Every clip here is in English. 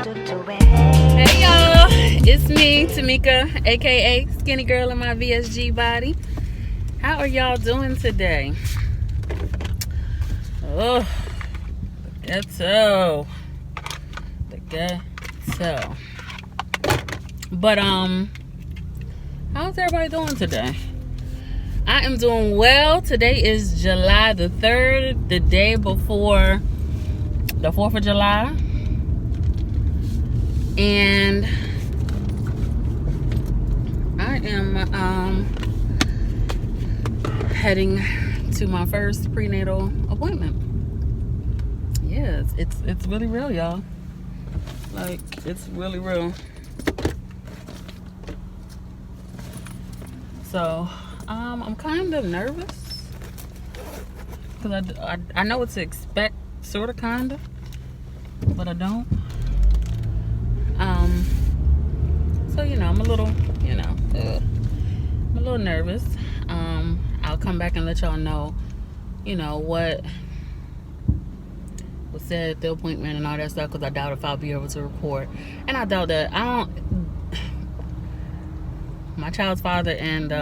Hey y'all, it's me, Tamika, aka Skinny Girl in my VSG body. How are y'all doing today? Oh, the ghetto. But how's everybody doing today? I am doing well. Today is July the 3rd, the day before the 4th of July. And I am heading to my first prenatal appointment. Yeah, it's really real, y'all. Like, it's really real. So, I'm kind of nervous because I know what to expect, sort of, kind of, but I don't. So, I'm a little, I'm a little nervous. I'll come back and let y'all know, what was said at the appointment and all that stuff, because I doubt if I'll be able to report. And I doubt that my child's father and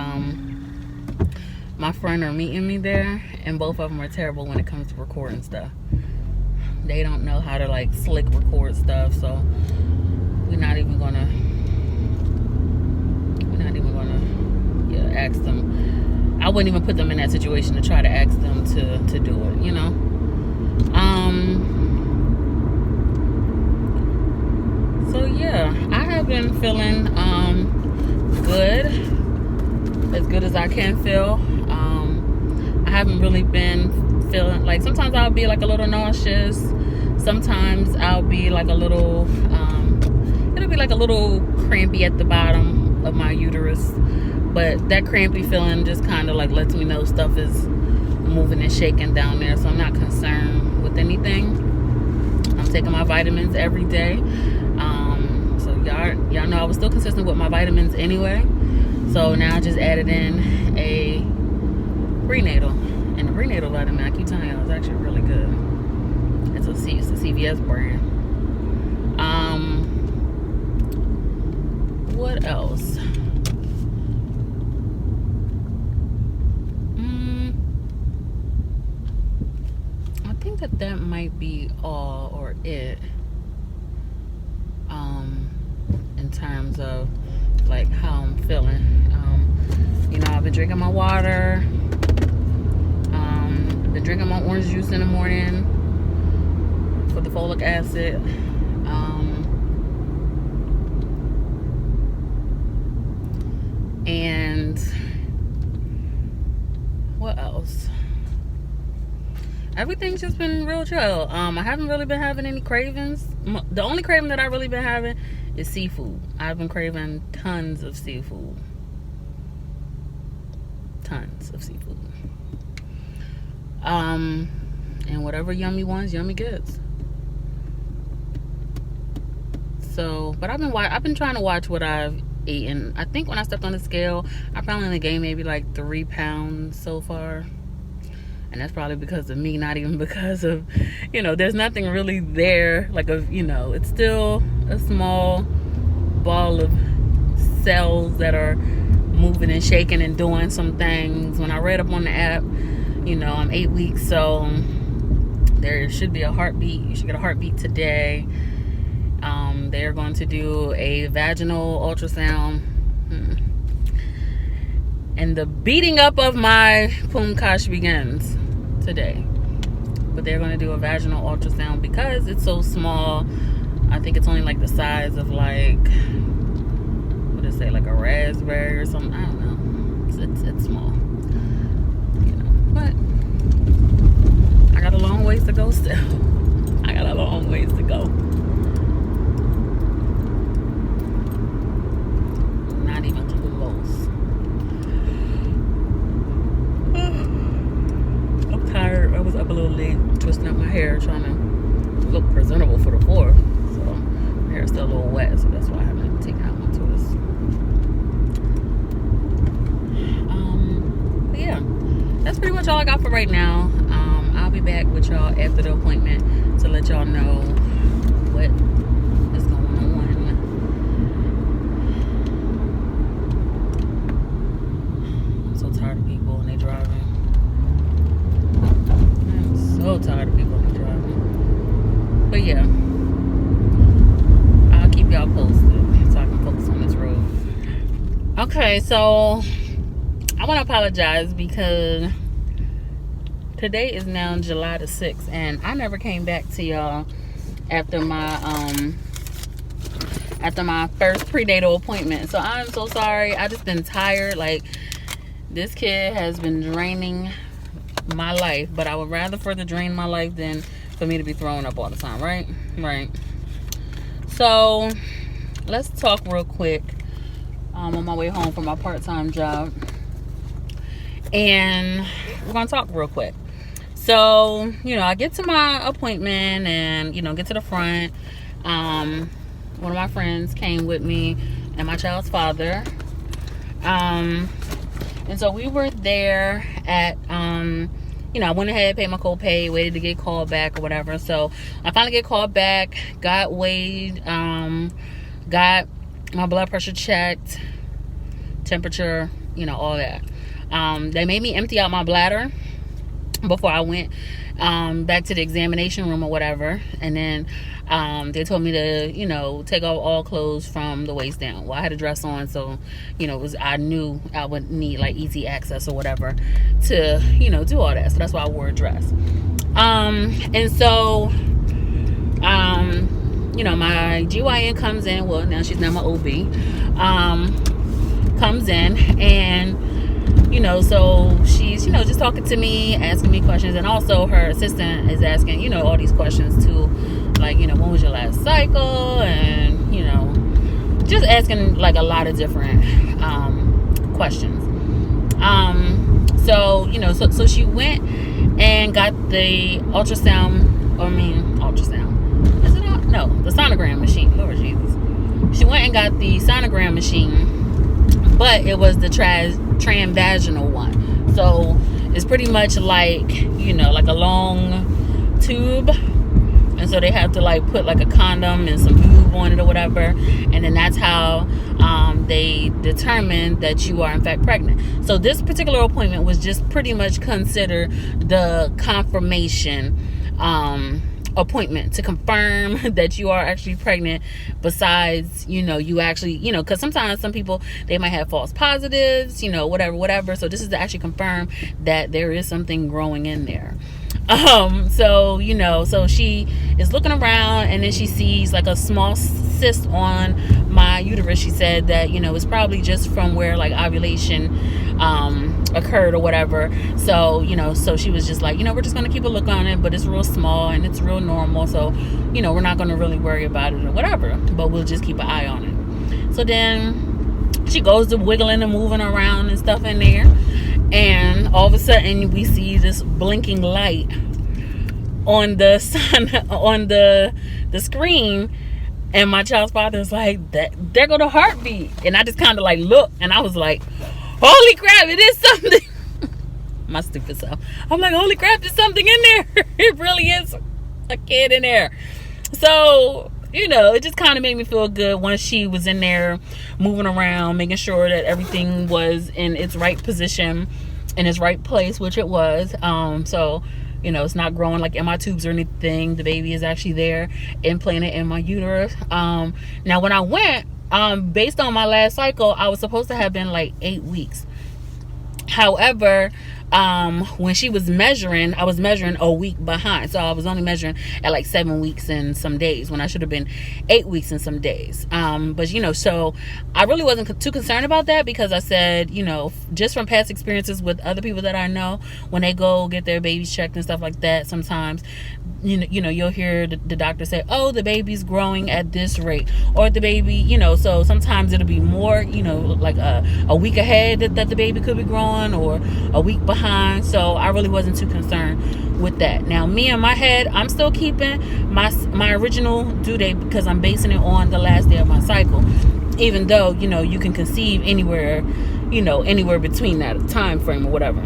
my friend are meeting me there, and both of them are terrible when it comes to recording stuff. They don't know how to, like, slick record stuff, so we're not even gonna ask them. I wouldn't even put them in that situation to try to ask them to do it, So yeah, I have been feeling good, as good as I can feel. I haven't really been feeling, like, sometimes I'll be like a little nauseous, sometimes I'll be like a little it'll be like a little crampy at the bottom of my uterus, but that crampy feeling just kind of like lets me know stuff is moving and shaking down there, so I'm not concerned with anything. I'm taking my vitamins every day. So y'all know I was still consistent with my vitamins anyway, so now I just added in a prenatal, and the prenatal vitamin, I keep telling y'all, is actually really good. It's a CVS brand. What else? I think that might be all, or it, in terms of like how I'm feeling. I've been drinking my water, been drinking my orange juice in the morning for the folic acid. And what else? Everything's just been real chill. I haven't really been having any cravings. The only craving that I've really been having is seafood. I've been craving tons of seafood. And whatever yummy wants, yummy gets. So, but I've been trying to watch what I've eaten. I think when I stepped on the scale, I probably only gained maybe like 3 pounds so far. And that's probably because of me, not even because of, there's nothing really there. Like, it's still a small ball of cells that are moving and shaking and doing some things. When I read up on the app, I'm 8 weeks, so there should be a heartbeat. You should get a heartbeat today. They're going to do a vaginal ultrasound. And the beating up of my Pumkash begins today. But they're going to do a vaginal ultrasound because it's so small. I think it's only like the size of, like, what did it say, like a raspberry or something? I don't know. It's small. But I got a long ways to go still. I got a long ways to go. Not even close. I'm tired. I was up a little late, twisting up my hair, trying to look presentable for the 4th. So my hair's still a little wet, so that's why I haven't taken out my twist. But yeah, that's pretty much all I got for right now. I'll be back with y'all after the appointment to let y'all know what is going But yeah, I'll keep y'all posted so I can focus on this road. Okay, so I want to apologize because today is now July the 6th, and I never came back to y'all after my first prenatal appointment. So I'm so sorry. I just been tired. Like, this kid has been draining my life, but I would rather for the drain my life than for me to be throwing up all the time, right? So let's talk real quick. On my way home from my part-time job, and we're gonna talk real quick. So, I get to my appointment and, get to the front. One of my friends came with me and my child's father. And so we were there at, I went ahead, paid my copay, waited to get called back or whatever. So I finally get called back, got weighed, got my blood pressure checked, temperature, all that. They made me empty out my bladder before I went back to the examination room or whatever. And then they told me to, take off all clothes from the waist down. Well, I had a dress on, so, I knew I would need like easy access or whatever to, do all that. So that's why I wore a dress. And so, my GYN comes in. Well, now she's not my OB. Comes in, and so she's just talking to me, asking me questions, and also her assistant is asking all these questions too, like when was your last cycle, and just asking like a lot of different questions. So she went and got the ultrasound. Is it out? No, the sonogram machine. Lord Jesus. She went and got the sonogram machine, but it was the transvaginal one. So it's pretty much like, like a long tube. And so they have to like put like a condom and some lube on it or whatever. And then that's how they determine that you are in fact pregnant. So this particular appointment was just pretty much considered the confirmation appointment to confirm that you are actually pregnant, besides you actually because sometimes some people, they might have false positives, whatever. So this is to actually confirm that there is something growing in there. So she is looking around, and then she sees like a small cyst on my uterus. She said that it's probably just from where like ovulation occurred or whatever. So so she was just like, we're just gonna keep a look on it, but it's real small and it's real normal, so we're not gonna really worry about it or whatever, but we'll just keep an eye on it. So then she goes to wiggling and moving around and stuff in there, and all of a sudden we see this blinking light on the screen, and my child's father is like, there go the heartbeat. And I just kind of like look, and I was like, holy crap, it is something. My stupid self. I'm like, holy crap, there's something in there. It really is a kid in there. So it just kind of made me feel good once she was in there moving around, making sure that everything was in its right position, in its right place, which it was. So it's not growing like in my tubes or anything. The baby is actually there, implanted in my uterus. Now when I went, based on my last cycle, I was supposed to have been like 8 weeks. However, when she was measuring, I was measuring a week behind. So I was only measuring at like 7 weeks and some days, when I should have been 8 weeks and some days. But so I really wasn't too concerned about that, because I said, just from past experiences with other people that I know, when they go get their babies checked and stuff like that, sometimes you'll hear the doctor say, oh, the baby's growing at this rate, or the baby, so sometimes it'll be more, like a week ahead that the baby could be growing, or a week behind. So I really wasn't too concerned with that. Now, me in my head, I'm still keeping my original due date, because I'm basing it on the last day of my cycle, even though you can conceive anywhere between that time frame or whatever.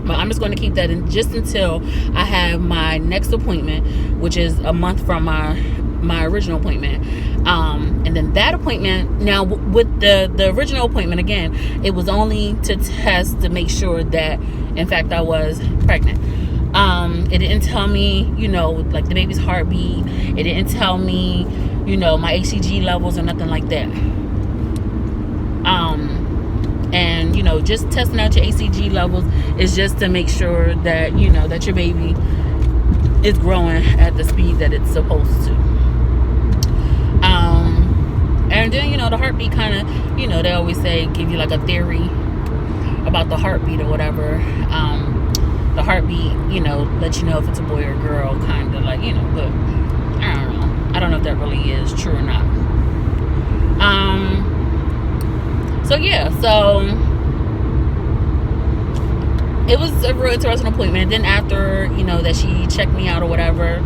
But I'm just going to keep that in just until I have my next appointment, which is a month from my original appointment. And then that appointment, now with the original appointment, again, it was only to test to make sure that in fact I was pregnant. It didn't tell me, like the baby's heartbeat. It didn't tell me, my HCG levels or nothing like that. And just testing out your HCG levels is just to make sure that that your baby is growing at the speed that it's supposed to. And then the heartbeat kind of, they always say give you like a theory about the heartbeat or whatever. The heartbeat, let you know if it's a boy or a girl, kind of like, but I don't know. I don't know if that really is true or not. So it was a real interesting appointment. Then after, that she checked me out or whatever,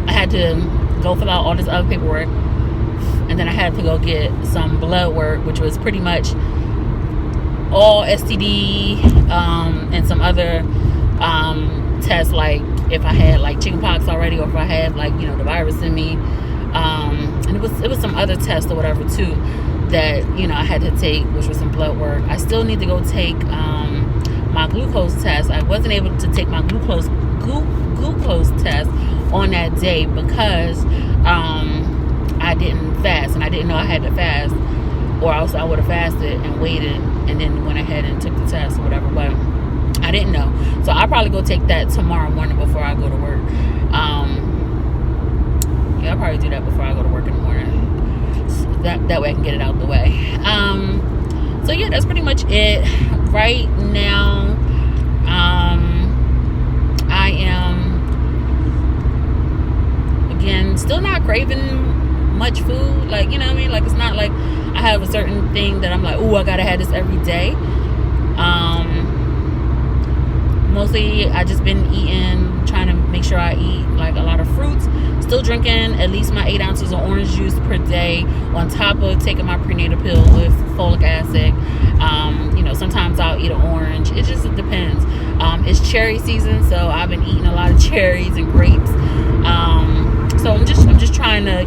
I had to go fill out all this other paperwork. And then I had to go get some blood work, which was pretty much all STD and some other tests, like if I had like chickenpox already, or if I had like the virus in me. And it was some other tests or whatever too that I had to take, which was some blood work. I still need to go take my glucose test. I wasn't able to take my glucose test on that day because I didn't fast, and I didn't know I had to fast, or else I would have fasted and waited and then went ahead and took the test or whatever, but I didn't know. So I'll probably go take that tomorrow morning before I go to work. I'll probably do that before I go to work in the morning. So that way I can get it out the way. So yeah, that's pretty much it. Right now, I am, again, still not craving much food. Like, you know what I mean? Like, it's not like I have a certain thing that I'm like, oh, I gotta have this every day. Mostly I just been eating, trying to make sure I eat like a lot of fruits. Still drinking at least my 8 ounces of orange juice per day, on top of taking my prenatal pill with folic acid. Sometimes I'll eat an orange. It just depends. It's cherry season, so I've been eating a lot of cherries and grapes. So I'm just trying to,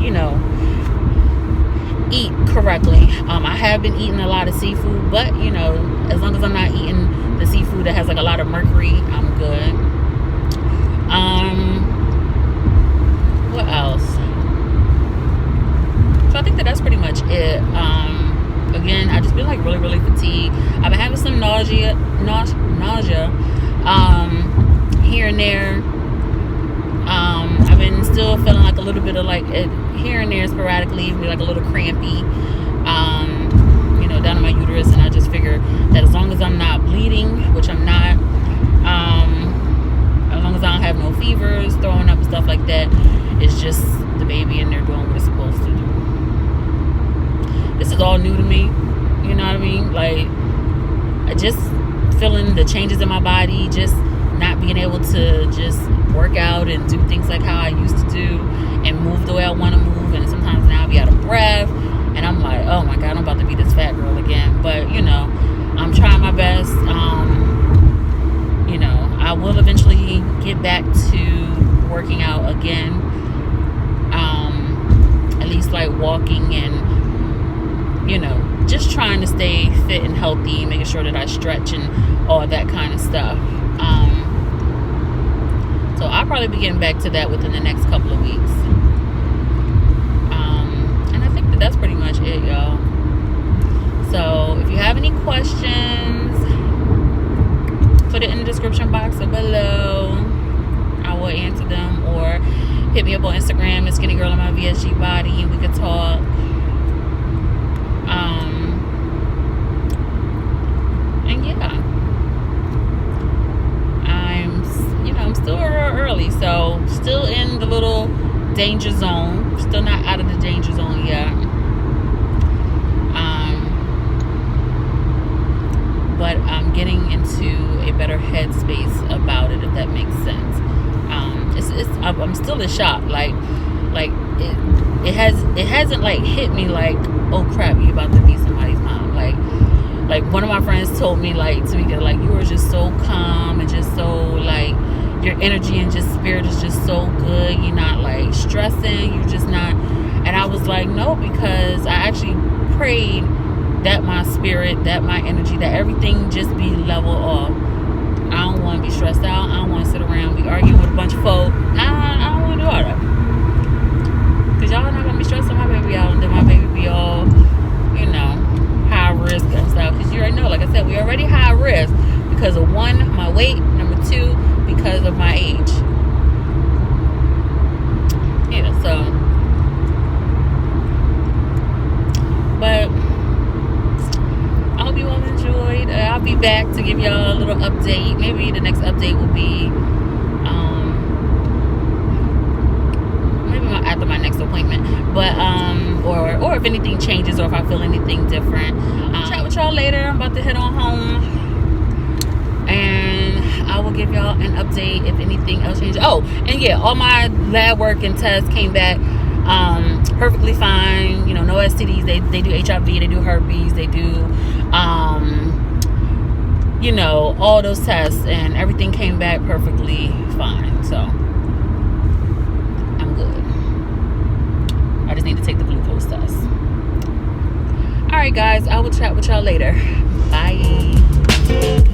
eat correctly. I have been eating a lot of seafood, but as long as I'm not eating the seafood that has like a lot of mercury, I'm good. What else? So I think that's pretty much it. Again, I just been like really, really fatigued. I've been having some nausea here and there. I've been still feeling like a little bit of like it here and there sporadically, like a little crampy, down in my uterus. And I just figure that as long as I'm not bleeding, which I'm not, as long as I don't have no fevers, throwing up and stuff like that, it's just the baby in there doing what it's supposed to do. This is all new to me, you know what I mean? Like, I just feeling the changes in my body, just not being able to just work out and do things like how I used to do and move the way I want to move. And sometimes now I be out of breath and I'm like, oh my God, I'm about to be this fat girl again. But I'm trying my best. I will eventually get back to working out again, at least like walking and just trying to stay fit and healthy, making sure that I stretch and all that kind of stuff. So I'll probably be getting back to that within the next couple of weeks. And I think that's pretty much it, y'all. So if you have any questions, put it in the description box or below. I will answer them, or hit me up on Instagram at Skinnygirlinmyvsgbody and we could talk. And yeah, I'm still early, so still in the little danger zone. Still not out of the danger zone yet. But I'm getting into a better headspace about it, if that makes sense. I'm still in shock. Like it hasn't like hit me like, oh crap, you about to be somebody's mom. Like one of my friends told me, like, Tamika, like, you are just so calm and just so like your energy and just spirit is just so good. You're not like stressing. You're just not. And I was like, no, because I actually prayed that my spirit, that my energy, that everything just be level off. I don't want to be stressed out. I don't want to sit around and be arguing with a bunch of folk. I don't want to do all that. Because y'all not going to be stressing my baby out, and then my baby be all, you know, high risk and stuff. Because you already know, like I said, we already high risk because of 1, my weight, number 2, because of my age. Yeah, so, but I hope you all enjoyed. I'll be back to give y'all a little update. Maybe the next update will be maybe after my next appointment, but or if anything changes or if I feel anything different. I'll chat with y'all later. I'm about to head on home, and I will give y'all an update if anything else changes. Oh, and yeah, all my lab work and tests came back perfectly fine. You know, no STDs. They do HIV, they do herpes, they do you know, all those tests, and everything came back perfectly fine. So I'm good. I just need to take the glucose test. All right, guys, I will chat with y'all later. Bye.